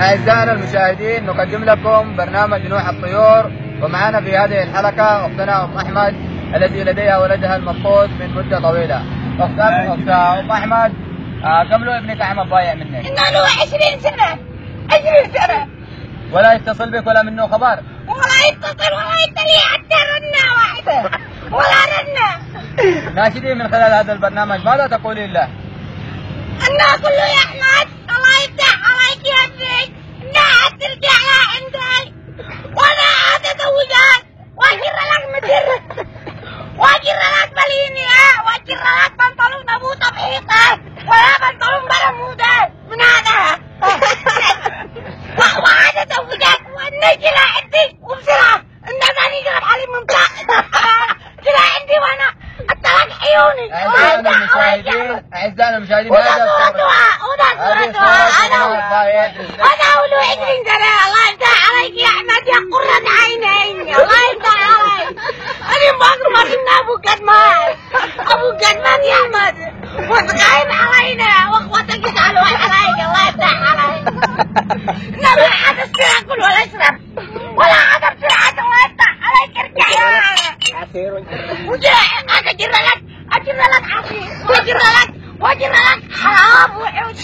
أعزائنا المشاهدين، نقدم لكم برنامج نوح الطيور، ومعنا في هذه الحلقة أختنا أم أحمد التي لديها ولدها المفقود من مدة طويلة. أخت أم أحمد، كم له ابنك أحمد ضايع منك؟ إنه له 20 سنة 20 سنة ولا يتصل بك ولا منه خبر؟ ولا يتصل ولا يتلي حتى رنة واحدة ولا رنة. ناشدين من خلال هذا البرنامج ماذا تقولين له؟ أنا أقول له يا أحمد الله يفتح عليك يا ابني، لا ترجع لعندي وأنا أتزوجك وأجر لك مدر وأجر لك بلينية وأجر لك بنطلون أبو طبيعة ولا بنطلون برمودة من هذا وأتزوجك ونجي لعندي وبسرعة الناس هنيجي حالي ممتاز جي لعندي وأنا أطلق عيوني. أعزائنا المشاهدين هذا أنا أقول 20 سنة الله يفتح عليك يا أحمد يا قرة عيني الله يفتح عليك. أنا ما كنا أبو قدمان يا أحمد وتقايم علينا وأخوتك يزعلوا عليك الله يفتح عليك. لا حدا اشتري أكل ولا أشرب ولا حدا بسرعة الله يفتح عليك ارجع يا أجر لك عصير وأجر لك حرام وحوش